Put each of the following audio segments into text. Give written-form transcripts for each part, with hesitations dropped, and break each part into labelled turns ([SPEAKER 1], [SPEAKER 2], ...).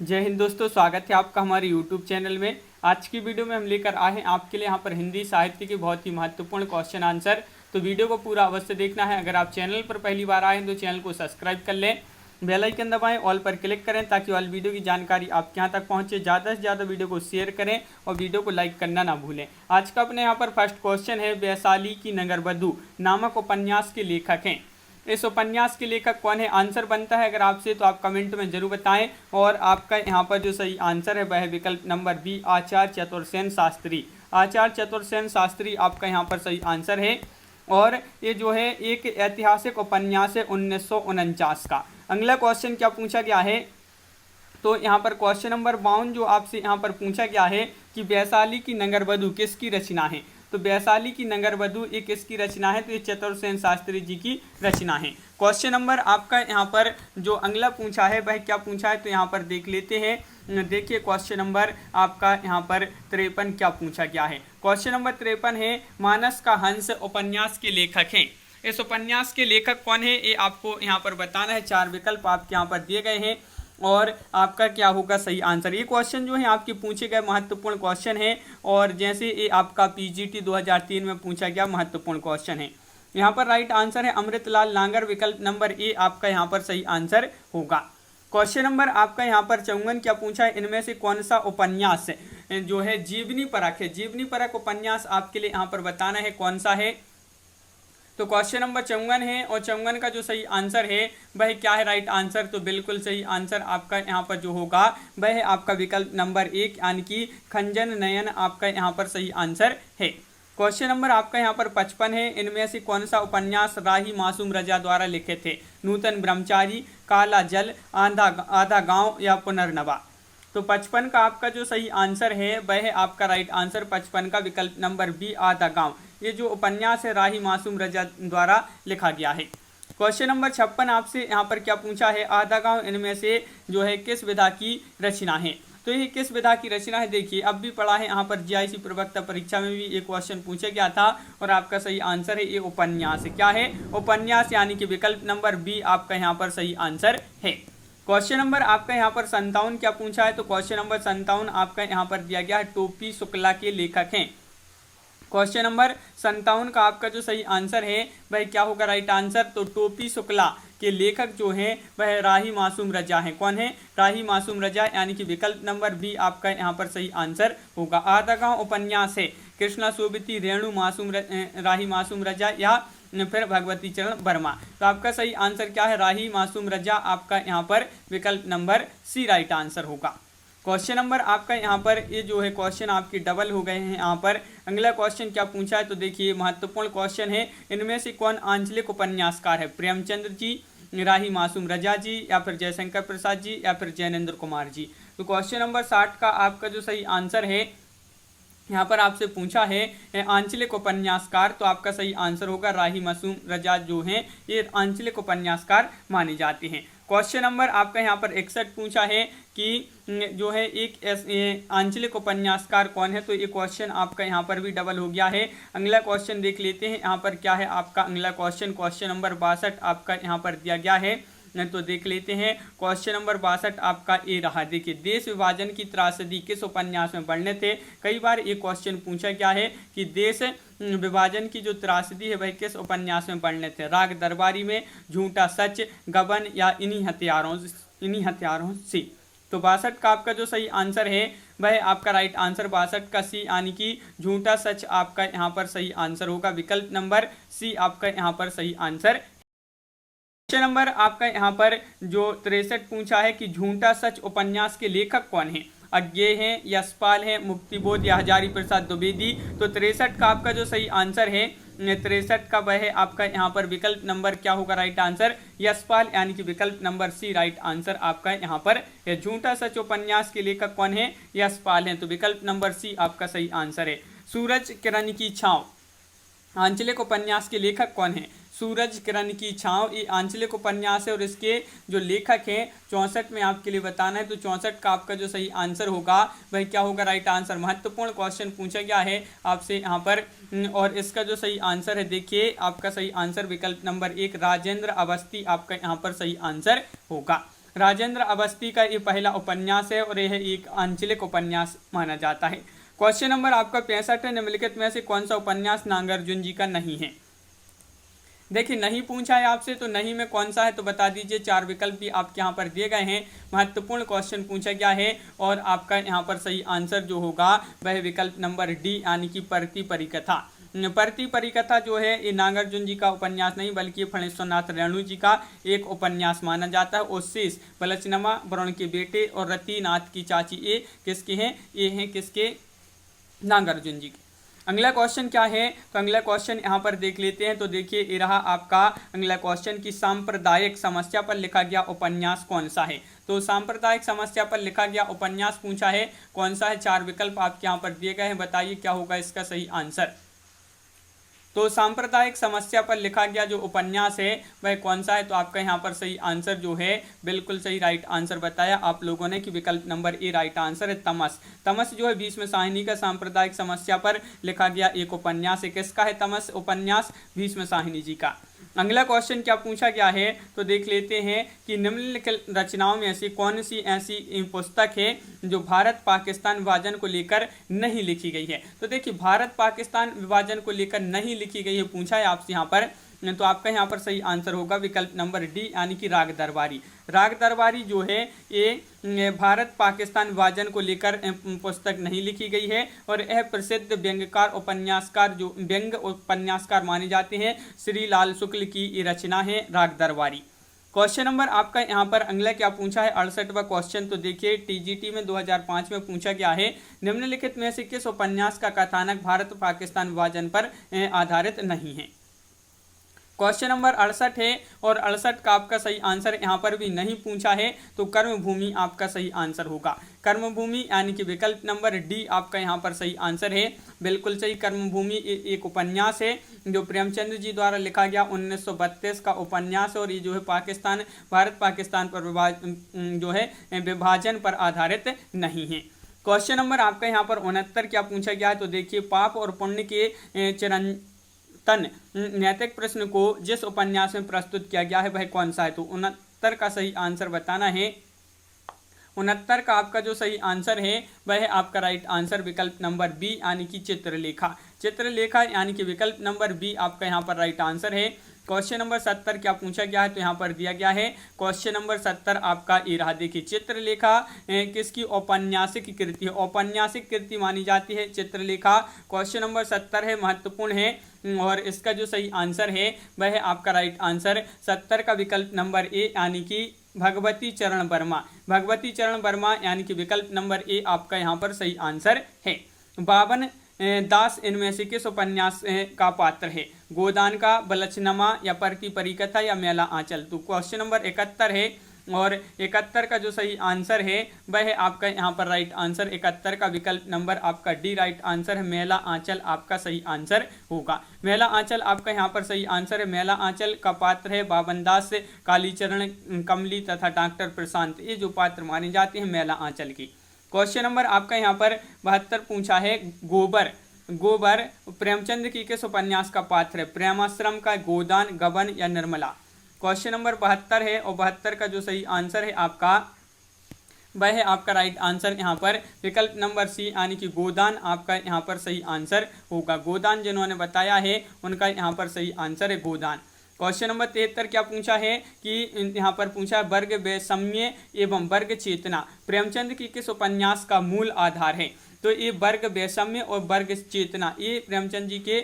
[SPEAKER 1] जय हिंद दोस्तों, स्वागत है आपका हमारे YouTube चैनल में। आज की वीडियो में हम लेकर आए हैं आपके लिए यहाँ पर हिंदी साहित्य के बहुत ही महत्वपूर्ण क्वेश्चन आंसर। तो वीडियो को पूरा अवश्य देखना है। अगर आप चैनल पर पहली बार आए हैं तो चैनल को सब्सक्राइब कर लें, बेल आइकन दबाएं, ऑल पर क्लिक करें ताकि ऑल वीडियो की जानकारी आपके यहाँ तक पहुँचे। ज़्यादा से ज़्यादा वीडियो को शेयर करें और वीडियो को लाइक करना ना भूलें। आज का अपने यहाँ पर फर्स्ट क्वेश्चन है, वैशाली की नगरवधू नामक उपन्यास के लेखक हैं। इस उपन्यास के लेखक कौन है? आंसर बनता है अगर आपसे तो आप कमेंट में जरूर बताएं। और आपका यहाँ पर जो सही आंसर है वह है विकल्प नंबर बी, आचार्य चतुर्सेन शास्त्री। आचार्य चतुर्सेन शास्त्री आपका यहाँ पर सही आंसर है। और ये जो है एक ऐतिहासिक उपन्यास है 1949 का। अगला क्वेश्चन क्या पूछा गया है? तो यहाँ पर क्वेश्चन नंबर 52 जो आपसे यहाँ पर पूछा गया है कि वैशाली की नगरवधू किसकी रचना है? तो वैशाली की नगरवधू ये किसकी रचना है? तो ये चतुर्सेन शास्त्री जी की रचना है। क्वेश्चन नंबर आपका यहाँ पर जो अगला पूछा है वह क्या पूछा है? तो यहाँ पर देख लेते हैं। देखिए क्वेश्चन नंबर आपका यहाँ पर 53 क्या पूछा गया है। क्वेश्चन नंबर 53 है, मानस का हंस उपन्यास के लेखक हैं। इस उपन्यास के लेखक कौन है ये आपको यहाँ पर बताना है। 4 विकल्प आपके यहाँ पर दिए गए हैं और आपका क्या होगा सही आंसर। ये क्वेश्चन जो है आपके पूछे गए महत्वपूर्ण क्वेश्चन है और जैसे ये आपका पीजीटी 2003 में पूछा गया महत्वपूर्ण क्वेश्चन है। यहाँ पर राइट आंसर है अमृतलाल नागर, विकल्प नंबर ए आपका यहाँ पर सही आंसर होगा। क्वेश्चन नंबर आपका यहाँ पर 54 क्या पूछा है, इनमें से कौन सा उपन्यास जो है जीवनी परक है? जीवनी परक उपन्यास आपके लिए यहाँ पर बताना है कौन सा है। तो क्वेश्चन नंबर 54 है और 54 का जो सही आंसर है वह क्या है राइट आंसर? तो बिल्कुल सही आंसर आपका यहाँ पर जो होगा वह है आपका विकल्प नंबर 1 यानी कि खंजन नयन आपका यहाँ पर सही आंसर है। क्वेश्चन नंबर आपका यहाँ पर 55 है, इनमें से कौन सा उपन्यास राही मासूम रजा द्वारा लिखे थे? नूतन ब्रह्मचारी, काला जल, आधा गांव या पुनर्नवा। तो 55 का आपका जो सही आंसर है वह है आपका राइट आंसर 55 का विकल्प नंबर बी, आधा गांव। ये जो उपन्यास है राही मासूम रजा द्वारा लिखा गया है। क्वेश्चन नंबर 56 आपसे यहाँ पर क्या पूछा है, आधा गांव इनमें से जो है किस विधा की रचना है? तो ये किस विधा की रचना है? देखिए अब भी पढ़ा है यहाँ पर जीआईसी प्रवक्ता परीक्षा में भी एक क्वेश्चन पूछा गया था और आपका सही आंसर है ये उपन्यास। क्या है? उपन्यास, यानी कि विकल्प नंबर बी आपका यहाँ पर सही आंसर है। क्वेश्चन नंबर आपका यहाँ पर 57 क्या पूछा है? तो क्वेश्चन नंबर 57 आपका यहाँ पर दिया गया है टोपी शुक्ला के लेखक हैं। क्वेश्चन नंबर 57 का आपका जो सही आंसर है वह क्या होगा राइट आंसर? तो टोपी शुक्ला के लेखक जो हैं वह राही मासूम रजा हैं। कौन है? राही मासूम रजा, यानी कि विकल्प नंबर बी आपका यहाँ पर सही आंसर होगा। आधा गांव उपन्यास है कृष्णा सोबती, रेणु मासूम राही मासूम रजा या फिर भगवती चरण वर्मा। तो आपका सही आंसर क्या है? राही मासूम रजा आपका यहाँ पर विकल्प नंबर सी राइट आंसर होगा। क्वेश्चन नंबर आपका यहाँ पर ये जो है क्वेश्चन आपके डबल हो गए हैं यहाँ पर। अगला क्वेश्चन क्या पूछा है? तो देखिए महत्वपूर्ण क्वेश्चन है, इनमें से कौन आंचलिक उपन्यासकार है? प्रेमचंद्र जी, राही मासूम रजा जी या फिर जयशंकर प्रसाद जी या फिर जैनेन्द्र कुमार जी। तो क्वेश्चन नंबर 60 का आपका जो सही आंसर है यहाँ पर आपसे पूछा है आंचलिक उपन्यासकार, तो आपका सही आंसर होगा राही मासूम रजा जो हैं ये आंचलिक उपन्यासकार माने जाते हैं। क्वेश्चन नंबर आपका यहाँ पर 61 पूछा है कि जो है एक आंचलिक उपन्यासकार कौन है? तो ये क्वेश्चन आपका यहाँ पर भी डबल हो गया है। अगला क्वेश्चन देख लेते हैं यहाँ पर क्या है आपका अगला क्वेश्चन। क्वेश्चन नंबर 62 आपका यहाँ पर दिया गया है, तो देख लेते हैं। क्वेश्चन नंबर 62 आपका ए रहा। देखिए देश विभाजन की त्रासदी किस उपन्यास में वर्णित थे? कई बार ये क्वेश्चन पूछा गया है कि देश विभाजन की जो त्रासदी है वह किस उपन्यास में वर्णित है? राग दरबारी में, झूठा सच, गबन या इन्हीं हथियारों से। तो 62 का आपका जो सही आंसर है वह आपका राइट आंसर 62 का सी, यानी कि झूठा सच आपका यहाँ पर सही आंसर होगा। विकल्प नंबर सी आपका यहाँ पर सही आंसर। क्वेश्चन नंबर आपका यहाँ पर जो 63 पूछा है कि झूठा सच उपन्यास के लेखक कौन है? अज्ञेय हैं, यशपाल हैं, मुक्तिबोध या हजारी प्रसाद द्विवेदी। तो 63 का आपका जो सही आंसर है 63 का वह है आपका यहाँ पर विकल्प नंबर क्या होगा राइट आंसर? यशपाल, यानी कि विकल्प नंबर सी राइट आंसर आपका यहाँ पर है। झूठा सच उपन्यास के लेखक कौन है? यशपाल हैं, तो विकल्प नंबर सी आपका सही आंसर है। सूरज किरण की छाँव आंचलिक उपन्यास के लेखक कौन है? सूरज किरण की छाँव ये आंचलिक उपन्यास है और इसके जो लेखक हैं 64 में आपके लिए बताना है। तो 64 का आपका जो सही आंसर होगा वह क्या होगा राइट आंसर। महत्वपूर्ण क्वेश्चन पूछा गया है आपसे यहाँ पर और इसका जो सही आंसर है देखिए आपका सही आंसर विकल्प नंबर 1 राजेंद्र अवस्थी आपका यहाँ पर सही आंसर होगा। राजेंद्र अवस्थी का ये पहला उपन्यास है और यह एक आंचलिक उपन्यास माना जाता है। क्वेश्चन नंबर आपका 65 है, निम्नलिखित में से कौन सा उपन्यास नागार्जुन जी का नहीं है। देखिए नहीं पूछा है आपसे तो नहीं में कौन सा है तो बता दीजिए। 4 विकल्प भी आपके यहाँ पर दिए गए हैं। महत्वपूर्ण क्वेश्चन पूछा गया है और आपका यहाँ पर सही आंसर जो होगा वह विकल्प नंबर डी यानी कि परती परिकथा। परती परिकथा जो है ये नागार्जुन जी का उपन्यास नहीं बल्कि फणेश्वरनाथ रेणु जी का एक उपन्यास माना जाता है। ओशीस, बलचनमा, वरुण के बेटे और रतिनाथ की चाची ये किसके हैं? ये हैं किसके? नागार्जुन जी के। अगला क्वेश्चन क्या है तो अगला क्वेश्चन यहाँ पर देख लेते हैं। तो देखिए ये रहा आपका अगला क्वेश्चन कि सांप्रदायिक समस्या पर लिखा गया उपन्यास कौन सा है। तो सांप्रदायिक समस्या पर लिखा गया उपन्यास पूछा है कौन सा है। 4 विकल्प आपके यहाँ पर दिए गए हैं, बताइए क्या होगा इसका सही आंसर। तो सांप्रदायिक समस्या पर लिखा गया जो उपन्यास है वह कौन सा है तो आपका यहाँ पर सही आंसर जो है बिल्कुल सही राइट आंसर बताया आप लोगों ने कि विकल्प नंबर ए राइट आंसर है तमस। तमस जो है भीष्म साहिनी का सांप्रदायिक समस्या पर लिखा गया एक उपन्यास है। किसका है तमस उपन्यास? भीष्म साहिनी जी का। अगला क्वेश्चन क्या पूछा गया है तो देख लेते हैं कि निम्नलिखित रचनाओं में ऐसी कौन सी ऐसी पुस्तक है जो भारत पाकिस्तान विभाजन को लेकर नहीं लिखी गई है। तो देखिए भारत पाकिस्तान विभाजन को लेकर नहीं लिखी गई है पूछा है आपसे यहाँ पर, तो आपका यहाँ पर सही आंसर होगा विकल्प नंबर डी यानी कि राग दरबारी। राग दरबारी जो है ये भारत पाकिस्तान विभाजन को लेकर पुस्तक नहीं लिखी गई है और यह प्रसिद्ध व्यंग्यकार उपन्यासकार जो व्यंग्य उपन्यासकार माने जाते हैं श्री लाल शुक्ल की ये रचना है राग दरबारी। क्वेश्चन नंबर आपका यहाँ पर अगला क्या पूछा है 68वां क्वेश्चन। तो देखिए टीजीटी में 2005 में पूछा गया है निम्नलिखित में से किस उपन्यास का कथानक भारत पाकिस्तान विभाजन पर आधारित नहीं है। क्वेश्चन नंबर 68 है और 68 का आपका सही आंसर यहाँ पर भी नहीं पूछा है तो कर्मभूमि आपका सही आंसर होगा। कर्मभूमि यानी कि विकल्प नंबर डी आपका यहाँ पर सही आंसर है, बिल्कुल सही। कर्मभूमि एक उपन्यास है जो प्रेमचंद जी द्वारा लिखा गया 1932 का उपन्यास है और ये जो है पाकिस्तान भारत पाकिस्तान पर विभाजन पर आधारित नहीं है। क्वेश्चन नंबर आपका यहाँ पर 69 क्या पूछा गया है तो देखिए पाप और पुण्य के चिरंतन नैतिक प्रश्न को जिस उपन्यास में प्रस्तुत किया गया है वह कौन सा है। तो 69 का सही आंसर बताना है। 69 का आपका जो सही आंसर है वह है आपका राइट आंसर विकल्प नंबर बी यानी कि चित्रलेखा। चित्रलेखा यानी कि विकल्प नंबर बी आपका यहाँ पर राइट आंसर है। क्वेश्चन नंबर 70 क्या पूछा गया है तो यहाँ पर दिया गया है क्वेश्चन नंबर 70 आपका ये रहा। देखिए चित्रलेखा किसकी औपन्यासिक कृति है, औपन्यासिक कृति मानी जाती है चित्रलेखा। क्वेश्चन नंबर 70 है, महत्वपूर्ण है और इसका जो सही आंसर है वह है आपका राइट आंसर 70 का विकल्प नंबर ए यानी कि भगवती चरण वर्मा। भगवती चरण वर्मा यानी कि विकल्प नंबर ए आपका यहाँ पर सही आंसर है। 52 दास इनमें से किस उपन्यास का पात्र है, गोदान का, बलचनमा या परती परिकथा या मेला आंचल। तो क्वेश्चन नंबर 71 है और 71 का जो सही आंसर है वह है आपका यहाँ पर राइट आंसर 71 का विकल्प नंबर आपका डी राइट आंसर है। मेला आंचल आपका सही आंसर होगा। मेला आंचल आपका यहाँ पर सही आंसर है। मेला आंचल का पात्र है बाबन दास, कालीचरण, कमली तथा डॉक्टर प्रशांत, ये जो पात्र माने जाते हैं मेला आंचल की। क्वेश्चन नंबर आपका यहाँ पर 72 पूछा है गोबर। गोबर प्रेमचंद की किस उपन्यास का पात्र है, प्रेमाश्रम का, गोदान, गबन या निर्मला। क्वेश्चन नंबर 72 है और 72 का जो सही आंसर है आपका वह है आपका राइट आंसर यहाँ पर विकल्प नंबर सी यानी कि गोदान आपका यहाँ पर सही आंसर होगा। गोदान जिन्होंने बताया है उनका यहाँ पर सही आंसर है गोदान। क्वेश्चन नंबर 73 क्या पूछा है कि यहाँ पर पूछा है वर्ग वैषम्य एवं वर्ग चेतना प्रेमचंद की किस उपन्यास का मूल आधार है। तो ये वर्ग वैषम्य और वर्ग चेतना ये प्रेमचंद जी के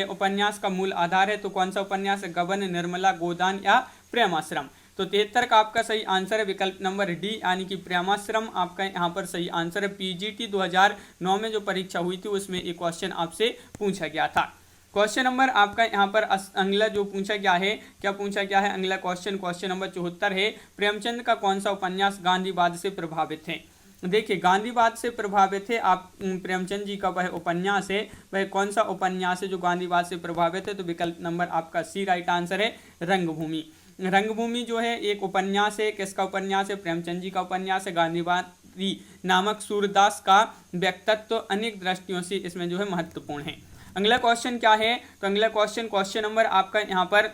[SPEAKER 1] उपन्यास का मूल आधार है। तो कौन सा उपन्यास है, गबन, निर्मला, गोदान या प्रेमाश्रम। तो 73 का आपका सही आंसर है विकल्प नंबर डी यानी कि प्रेमाश्रम आपका यहाँ पर सही आंसर है। पीजीटी 2009 में जो परीक्षा हुई थी उसमें एक क्वेश्चन आपसे पूछा गया था। क्वेश्चन नंबर आपका यहाँ पर अगला जो पूछा गया है, क्या पूछा गया है अगला क्वेश्चन, क्वेश्चन नंबर 74 है प्रेमचंद का कौन सा उपन्यास गांधीवाद से प्रभावित है। देखिए गांधीवाद से प्रभावित है आप प्रेमचंद जी का वह उपन्यास है, वह कौन सा उपन्यास है जो गांधीवाद से प्रभावित है। तो विकल्प नंबर आपका सी राइट आंसर है रंगभूमि। रंगभूमि जो है एक उपन्यास है, किसका उपन्यास है, प्रेमचंद जी का उपन्यास है। गांधीवादी नामक सूरदास का व्यक्तित्व अनेक दृष्टियों से इसमें जो है महत्वपूर्ण है। अगला क्वेश्चन क्या है तो अगला क्वेश्चन नंबर आपका यहाँ पर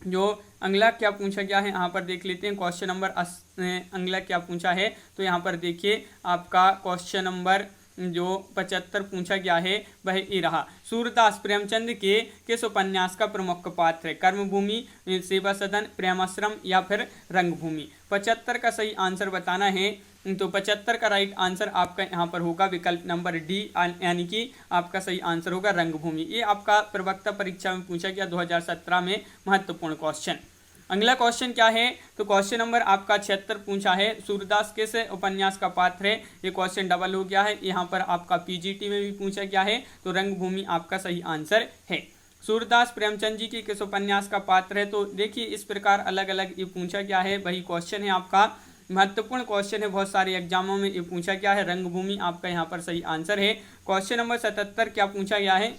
[SPEAKER 1] जो अगला क्या पूछा गया है यहाँ पर देख लेते हैं। क्वेश्चन नंबर अगला क्या पूछा है, तो यहाँ पर देखिए आपका क्वेश्चन नंबर जो 75 पूछा गया है वह ये रहा। सूरदास प्रेमचंद के किस उपन्यास का प्रमुख पात्र है? कर्मभूमि, सेवा सदन, प्रेमाश्रम या फिर रंगभूमि? 75 का सही आंसर बताना है। तो 75 का राइट आंसर आपका यहाँ पर होगा विकल्प नंबर डी, यानी कि आपका सही आंसर होगा रंगभूमि। ये आपका प्रवक्ता परीक्षा में पूछा गया 2017 में महत्वपूर्ण क्वेश्चन। अगला क्वेश्चन क्या है, तो क्वेश्चन नंबर आपका 76 पूछा है। सूरदास किस उपन्यास का पात्र है? ये क्वेश्चन डबल हो गया है, यहाँ पर आपका पीजीटी में भी पूछा गया है, तो रंगभूमि आपका सही आंसर है। सूरदास प्रेमचंद जी की किस उपन्यास का पात्र है? तो देखिए इस प्रकार अलग अलग ये पूछा गया है, वही क्वेश्चन है आपका, महत्वपूर्ण क्वेश्चन है, बहुत सारे एग्जामों में ये पूछा गया है। रंगभूमि आपका यहाँ पर सही आंसर है। क्वेश्चन नंबर 77 क्या पूछा गया है,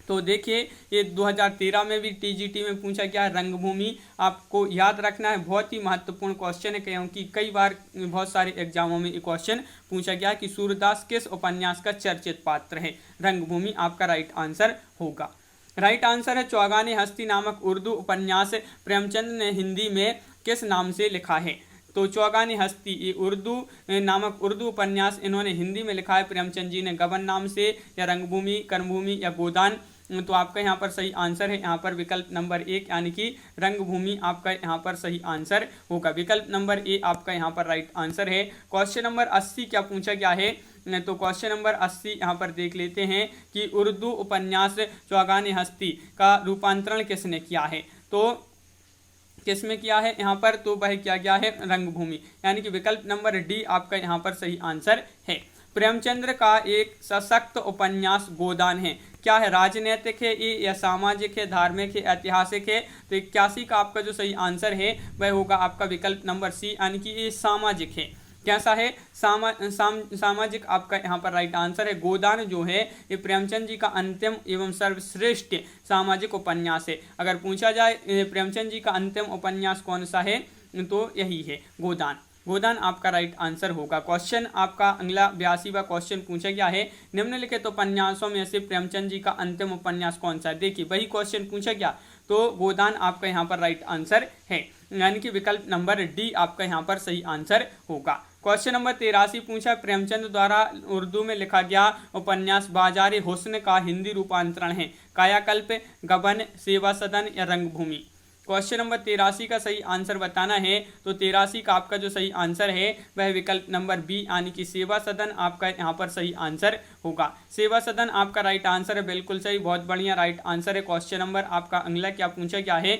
[SPEAKER 1] तो देखिए ये 2013 में भी टीजीटी में पूछा गया है। रंगभूमि आपको याद रखना है, बहुत ही महत्वपूर्ण क्वेश्चन है, क्योंकि कई बार बहुत सारे एग्जामों में ये क्वेश्चन पूछा गया है कि सूरदास किस उपन्यास का चर्चित पात्र है? रंगभूमि आपका राइट आंसर होगा। राइट आंसर है चौगाने हस्ती नामक उर्दू उपन्यास प्रेमचंद ने हिंदी में किस नाम से लिखा है? तो चौगाने हस्ती ये उर्दू नामक उर्दू उपन्यास इन्होंने हिंदी में लिखा है प्रेमचंद जी ने गबन नाम से, या रंगभूमि, कर्मभूमि या गोदान? तो आपका यहाँ पर सही आंसर है यहाँ पर विकल्प नंबर 1, यानी कि रंगभूमि आपका यहाँ पर सही आंसर होगा। विकल्प नंबर ए आपका यहाँ पर राइट आंसर है। क्वेश्चन नंबर 80 क्या पूछा गया है, तो क्वेश्चन नंबर 80 यहाँ पर देख लेते हैं कि उर्दू उपन्यास चौगाने हस्ती का रूपांतरण किसने किया है? तो किसमें किया है यहाँ पर, तो वह किया गया है रंगभूमि, यानी कि विकल्प नंबर डी आपका यहाँ पर सही आंसर है। प्रेमचंद्र का एक सशक्त उपन्यास गोदान है, क्या है? राजनीतिक है ये, या सामाजिक है, धार्मिक है, ऐतिहासिक है? तो 81 का आपका जो सही आंसर है वह होगा आपका विकल्प नंबर सी, यानी कि ये सामाजिक है। कैसा है? सामाजिक आपका यहाँ पर राइट आंसर है। गोदान जो है ये प्रेमचंद जी का अंतिम एवं सर्वश्रेष्ठ सामाजिक उपन्यास है। अगर पूछा जाए प्रेमचंद जी का अंतिम उपन्यास कौन सा है, तो यही है गोदान। गोदान आपका राइट आंसर होगा। क्वेश्चन आपका अगला 82वां क्वेश्चन पूछा गया है, निम्नलिखित उपन्यासों में से प्रेमचंद जी का अंतिम उपन्यास कौन सा है? देखिए वही क्वेश्चन पूछा गया, तो गोदान आपका यहाँ पर राइट आंसर है, यानी कि विकल्प नंबर डी आपका यहाँ पर सही आंसर होगा। क्वेश्चन नंबर 83 पूछा, प्रेमचंद द्वारा उर्दू में लिखा गया उपन्यास बाजारे हुस्न का हिंदी रूपांतरण है? कायाकल्प, गबन, सेवा सदन या रंगभूमि? क्वेश्चन नंबर 83 का सही आंसर बताना है। तो 83 का आपका जो सही आंसर है वह विकल्प नंबर बी, यानी कि सेवा सदन आपका यहाँ पर सही आंसर होगा। सेवा सदन आपका राइट आंसर है, बिल्कुल सही, बहुत बढ़िया राइट आंसर है। क्वेश्चन नंबर आपका अगला क्या पूछा गया है,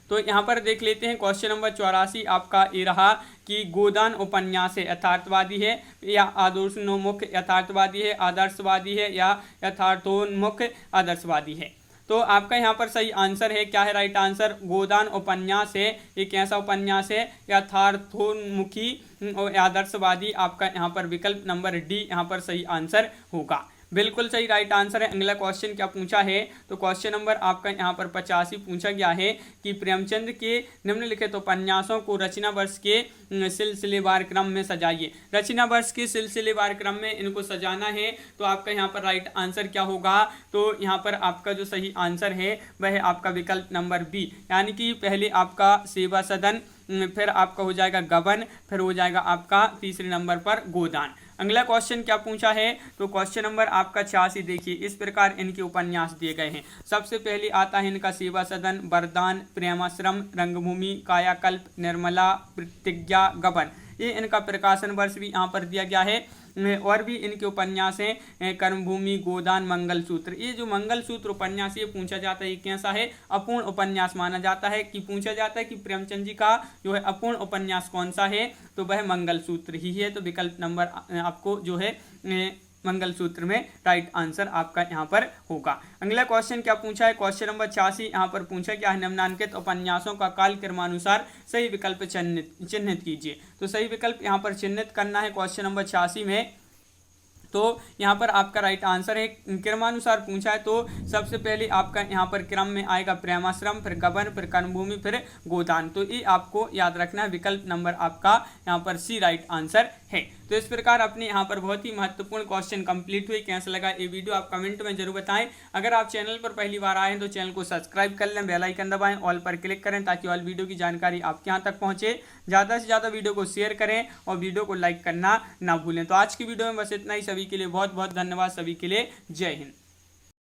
[SPEAKER 1] तो यहाँ पर देख लेते हैं। क्वेश्चन नंबर 84 आपका ये रहा कि गोदान उपन्यास है यथार्थवादी है या आदर्शोन्मुख? यथार्थवादी है, आदर्शवादी है या यथार्थोन्मुख आदर्शवादी है? तो आपका यहाँ पर सही आंसर है, क्या है राइट आंसर? गोदान उपन्यास है, ये कैसा उपन्यास है? यथार्थोन्मुखी और आदर्शवादी। आपका यहाँ पर विकल्प नंबर डी यहाँ पर सही आंसर होगा, बिल्कुल सही राइट आंसर है। अगला क्वेश्चन क्या पूछा है, तो क्वेश्चन नंबर आपका यहाँ पर 85 पूछा गया है कि प्रेमचंद के निम्नलिखित उपन्यासों को रचना वर्ष के सिलसिलेवार क्रम में सजाइए। रचना वर्ष के सिलसिलेवार क्रम में इनको सजाना है, तो आपका यहाँ पर राइट आंसर क्या होगा? तो यहाँ पर आपका जो सही आंसर है वह आपका विकल्प नंबर बी, यानी कि पहले आपका सेवा सदन, फिर आपका हो जाएगा गबन, फिर हो जाएगा आपका तीसरे नंबर पर गोदान। अगला क्वेश्चन क्या पूछा है, तो क्वेश्चन नंबर आपका 86 देखिए, इस प्रकार इनके उपन्यास दिए गए हैं। सबसे पहले आता है इनका सेवा सदन, वरदान, प्रेमाश्रम, रंगभूमि, कायाकल्प, निर्मला, प्रतिज्ञा, गबन। ये इनका प्रकाशन वर्ष भी यहाँ पर दिया गया है। और भी इनके उपन्यास हैं कर्मभूमि, गोदान, मंगलसूत्र। ये जो मंगलसूत्र उपन्यास ये पूछा जाता है, ये कैसा है? अपूर्ण उपन्यास माना जाता है। कि पूछा जाता है कि प्रेमचंद जी का जो है अपूर्ण उपन्यास कौन सा है, तो वह मंगलसूत्र ही है। तो विकल्प नंबर आपको जो है मंगलसूत्र में राइट आंसर आपका यहाँ पर होगा। अगला क्वेश्चन क्या पूछा है, क्वेश्चन नंबर 86 यहाँ पर पूछा गया है, निम्नांकित उपन्यासों का काल क्रमानुसार सही विकल्प चिन्हित कीजिए। तो सही विकल्प यहाँ पर चिन्हित करना है क्वेश्चन नंबर 86 में। तो यहाँ पर आपका राइट आंसर है क्रमानुसार पूछा है तो सबसे पहले आपका यहाँ पर क्रम में आएगा प्रेमाश्रम, फिर गबन, फिर कर्मभूमि, फिर गोदान। तो ये आपको याद रखना है। विकल्प नंबर आपका यहाँ पर सी राइट आंसर है। तो इस प्रकार अपने यहाँ पर बहुत ही महत्वपूर्ण क्वेश्चन कंप्लीट हुए। कैसा लगा ये वीडियो आप कमेंट में जरूर बताएं। अगर आप चैनल पर पहली बार आए हैं तो चैनल को सब्सक्राइब कर लें, बेल आइकन दबाएं, ऑल पर क्लिक करें ताकि ऑल वीडियो की जानकारी आपके यहाँ तक पहुँचे। ज़्यादा से ज़्यादा वीडियो को शेयर करें और वीडियो को लाइक करना ना भूलें। तो आज की वीडियो में बस इतना ही। सभी के लिए बहुत बहुत धन्यवाद। सभी के लिए जय हिंद।